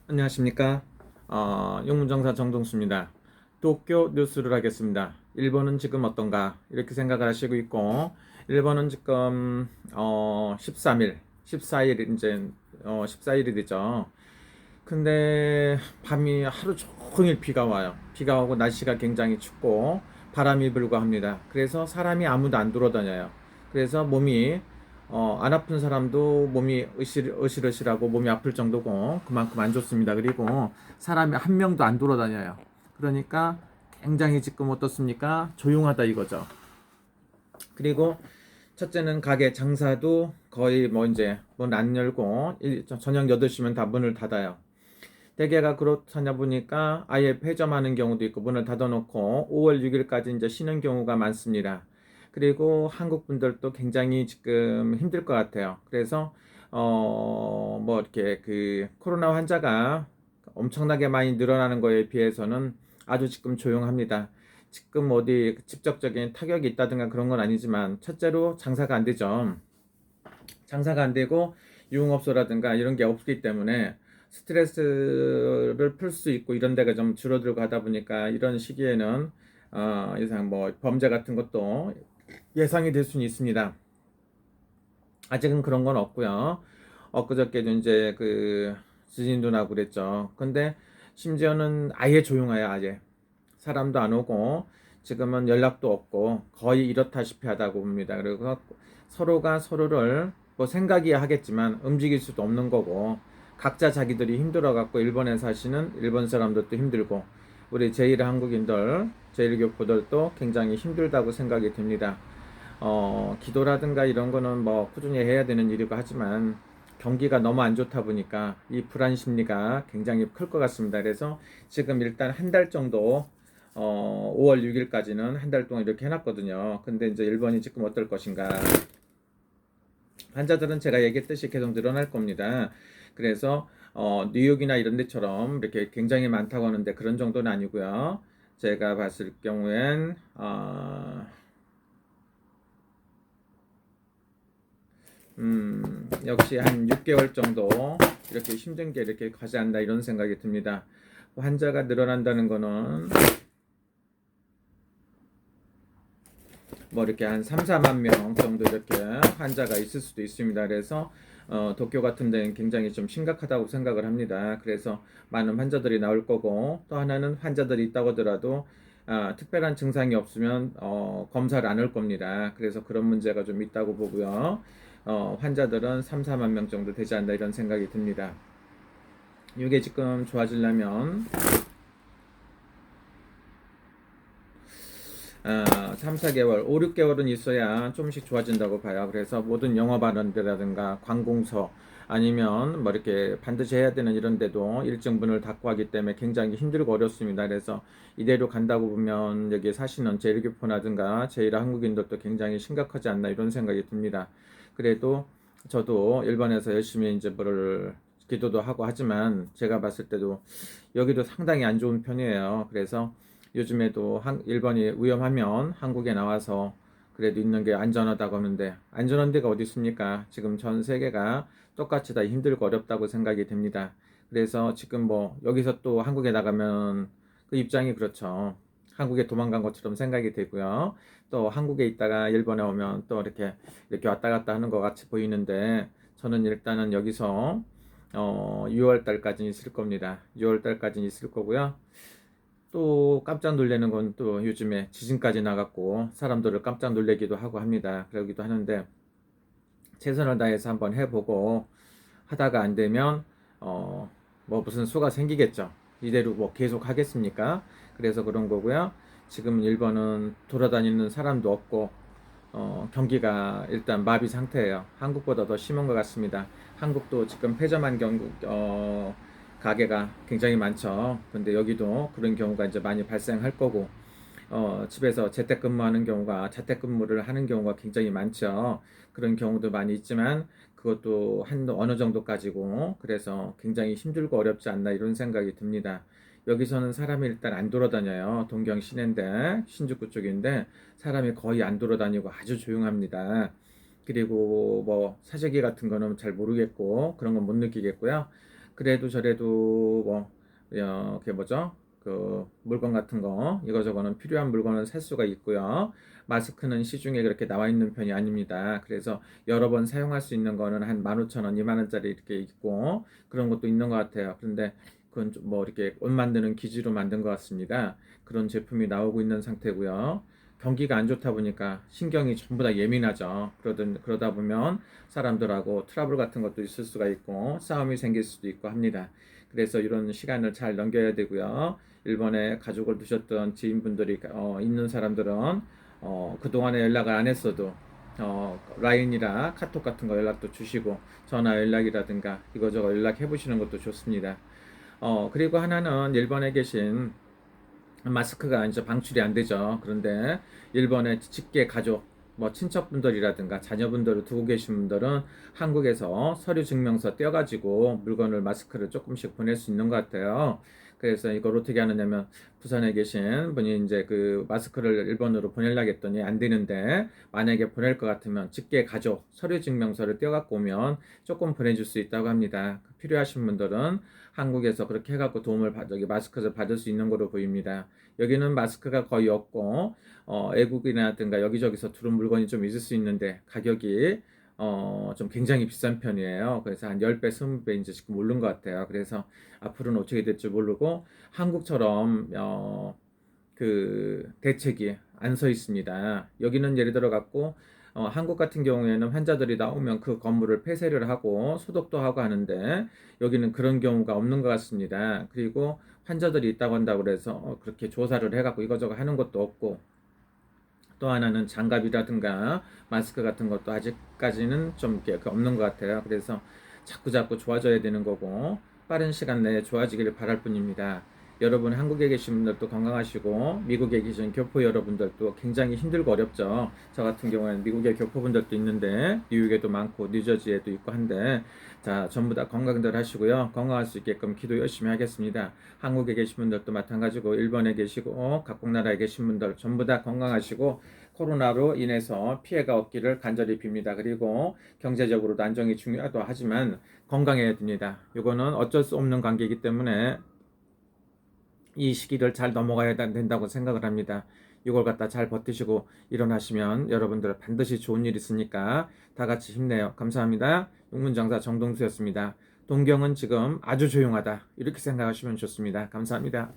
안녕하십니까. 용문정사 정동수입니다. 도쿄 뉴스를 하겠습니다. 일본은 지금 어떤가 이렇게 생각을 하시고 있고, 일본은 지금 13일, 14일 이제 14일이 되죠. 근데 밤이 하루 종일 비가 와요. 비가 오고 날씨가 굉장히 춥고 바람이 불고 합니다. 그래서 사람이 아무도 안 돌아다녀요. 그래서 몸이 안 아픈 사람도 몸이 으실으실하고 몸이 아플 정도고 그만큼 안 좋습니다. 그리고 사람이 한 명도 안 돌아다녀요. 그러니까 굉장히 지금 어떻습니까? 조용하다 이거죠. 그리고 첫째는 가게 장사도 거의 뭐 이제 문 안 열고 저녁 8시면 다 문을 닫아요. 대개가 그렇다냐 보니까 아예 폐점하는 경우도 있고 문을 닫아놓고 5월 6일까지 이제 쉬는 경우가 많습니다. 그리고 한국 분들도 굉장히 지금 힘들 것 같아요. 그래서 뭐 이렇게 그 코로나 환자가 엄청나게 많이 늘어나는 거에 비해서는 아주 지금 조용합니다. 지금 어디 직접적인 타격이 있다든가 그런 건 아니지만 첫째로 장사가 안 되죠. 장사가 안 되고 유흥업소라든가 이런 게 없기 때문에 스트레스를 풀 수 있고 이런 데가 좀 줄어들고 하다 보니까 이런 시기에는 이상 뭐 범죄 같은 것도 예상이 될 수는 있습니다. 아직은 그런 건 없고요. 엊그저께도 이제 그 지진도 나고 그랬죠. 근데 심지어는 아예 조용해요. 아예 사람도 안 오고 지금은 연락도 없고 거의 이렇다시피 하다고 봅니다. 그리고 서로가 서로를 뭐 생각이야 하겠지만 움직일 수도 없는 거고 각자 자기들이 힘들어 갖고 일본에 사시는 일본 사람들도 힘들고 우리 제1 한국인들 제1교포들도 굉장히 힘들다고 생각이 듭니다. 기도라든가 이런 거는 뭐 꾸준히 해야 되는 일이고 하지만 경기가 너무 안 좋다 보니까 이 불안 심리가 굉장히 클 것 같습니다. 그래서 지금 일단 한 달 정도 5월 6일까지는 한 달 동안 이렇게 해놨거든요. 근데 이제 일본이 지금 어떨 것인가. 환자들은 제가 얘기했듯이 계속 늘어날 겁니다. 그래서 뉴욕이나 이런 데처럼 이렇게 굉장히 많다고 하는데 그런 정도는 아니고요. 제가 봤을 경우엔 역시 한 6개월 정도 이렇게 힘든 게 이렇게 가지 않나 이런 생각이 듭니다. 환자가 늘어난다는 거는 뭐 이렇게 한 3, 4만 명 정도 이렇게 환자가 있을 수도 있습니다. 그래서 도쿄 같은 데는 굉장히 좀 심각하다고 생각을 합니다. 그래서 많은 환자들이 나올 거고 또 하나는 환자들이 있다고 하더라도 특별한 증상이 없으면 검사를 안 할 겁니다. 그래서 그런 문제가 좀 있다고 보고요. 환자들은 3, 4만 명 정도 되지 않나 이런 생각이 듭니다. 이게 지금 좋아지려면 3, 4개월, 5, 6개월은 있어야 조금씩 좋아진다고 봐요. 그래서 모든 영업하는 데라든가 관공서 아니면 뭐 이렇게 반드시 해야 되는 이런 데도 일정분을 닫고 하기 때문에 굉장히 힘들고 어렵습니다. 그래서 이대로 간다고 보면 여기 사시는 제1교포라든가 제1 한국인들도 굉장히 심각하지 않나 이런 생각이 듭니다. 그래도 저도 일본에서 열심히 이제 뭐를 기도도 하고 하지만 제가 봤을 때도 여기도 상당히 안 좋은 편이에요. 그래서 요즘에도 일본이 위험하면 한국에 나와서 그래도 있는 게 안전하다고 하는데 안전한 데가 어디 있습니까? 지금 전 세계가 똑같이 다 힘들고 어렵다고 생각이 됩니다. 그래서 지금 뭐 여기서 또 한국에 나가면 그 입장이 그렇죠. 한국에 도망간 것처럼 생각이 되고요. 또 한국에 있다가 일본에 오면 또 이렇게 왔다 갔다 하는 것 같이 보이는데 저는 일단은 여기서 6월 달까지는 있을 겁니다. 6월 달까지는 있을 거고요. 또 깜짝 놀라는 건 또 요즘에 지진까지 나갔고 사람들을 깜짝 놀래기도 하고 합니다. 그러기도 하는데 최선을 다해서 한번 해보고 하다가 안 되면 뭐 무슨 수가 생기겠죠. 이대로 뭐 계속 하겠습니까? 그래서 그런 거고요. 지금 일본은 돌아다니는 사람도 없고 경기가 일단 마비 상태예요. 한국보다 더 심한 것 같습니다. 한국도 지금 폐점한 가게가 굉장히 많죠. 근데 여기도 그런 경우가 이제 많이 발생할 거고, 집에서 재택근무하는 경우가, 자택근무를 하는 경우가 굉장히 많죠. 그런 경우도 많이 있지만, 그것도 어느 정도까지고, 그래서 굉장히 힘들고 어렵지 않나 이런 생각이 듭니다. 여기서는 사람이 일단 안 돌아다녀요. 동경 시내인데, 신주쿠 쪽인데, 사람이 거의 안 돌아다니고 아주 조용합니다. 그리고 뭐 사재기 같은 거는 잘 모르겠고, 그런 건 못 느끼겠고요. 그래도 저래도 뭐 그게 뭐죠? 그 물건 같은 거 이거저거는 필요한 물건을 살 수가 있고요. 마스크는 시중에 그렇게 나와 있는 편이 아닙니다. 그래서 여러 번 사용할 수 있는 거는 한 15,000원, 20,000원짜리 이렇게 있고 그런 것도 있는 것 같아요. 그런데 그건 좀뭐 이렇게 옷 만드는 기지로 만든 것 같습니다. 그런 제품이 나오고 있는 상태고요. 경기가 안 좋다 보니까 신경이 전부 다 예민하죠. 그러다 보면 사람들하고 트러블 같은 것도 있을 수가 있고 싸움이 생길 수도 있고 합니다. 그래서 이런 시간을 잘 넘겨야 되고요. 일본에 가족을 두셨던 지인분들이 있는 사람들은 그동안에 연락을 안 했어도 라인이나 카톡 같은 거 연락도 주시고 전화 연락이라든가 이거저거 연락해 보시는 것도 좋습니다. 그리고 하나는 일본에 계신 마스크가 이제 방출이 안 되죠. 그런데 일본의 직계 가족, 뭐 친척분들이라든가 자녀분들을 두고 계신 분들은 한국에서 서류 증명서 떼어가지고 물건을 마스크를 조금씩 보낼 수 있는 것 같아요. 그래서 이걸 어떻게 하느냐면 부산에 계신 분이 이제 그 마스크를 일본으로 보내려고 했더니 안 되는데 만약에 보낼 것 같으면 직계 가족 서류 증명서를 떼어갖고 오면 조금 보내줄 수 있다고 합니다. 필요하신 분들은 한국에서 그렇게 해갖고 도움을 여기 마스크를 받을 수 있는 거로 보입니다. 여기는 마스크가 거의 없고 애국이라든가 여기저기서 두른 물건이 좀 있을 수 있는데 가격이 좀 굉장히 비싼 편이에요. 그래서 한 10배, 20배 이제 지금 오른 것 같아요. 그래서 앞으로는 어떻게 될지 모르고 한국처럼 그 대책이 안 서 있습니다. 여기는 예를 들어 갖고 한국 같은 경우에는 환자들이 나오면 그 건물을 폐쇄를 하고 소독도 하고 하는데 여기는 그런 경우가 없는 것 같습니다. 그리고 환자들이 있다고 한다고 그래서 그렇게 조사를 해갖고 이거저거 하는 것도 없고 또 하나는 장갑이라든가 마스크 같은 것도 아직까지는 좀 이렇게 없는 것 같아요. 그래서 자꾸 좋아져야 되는 거고 빠른 시간 내에 좋아지기를 바랄 뿐입니다. 여러분 한국에 계신 분들도 건강하시고 미국에 계신 교포 여러분들도 굉장히 힘들고 어렵죠. 저 같은 경우에는 미국에 교포분들도 있는데 뉴욕에도 많고 뉴저지에도 있고 한데 자 전부 다 건강들 하시고요. 건강할 수 있게끔 기도 열심히 하겠습니다. 한국에 계신 분들도 마찬가지고 일본에 계시고 각국 나라에 계신 분들 전부 다 건강하시고 코로나로 인해서 피해가 없기를 간절히 빕니다. 그리고 경제적으로도 안정이 중요하도 하지만 건강해야 됩니다. 이거는 어쩔 수 없는 관계이기 때문에 이 시기를 잘 넘어가야 된다고 생각을 합니다. 이걸 갖다 잘 버티시고 일어나시면 여러분들 반드시 좋은 일 있으니까 다 같이 힘내요. 감사합니다. 용문장사 정동수였습니다. 동경은 지금 아주 조용하다. 이렇게 생각하시면 좋습니다. 감사합니다.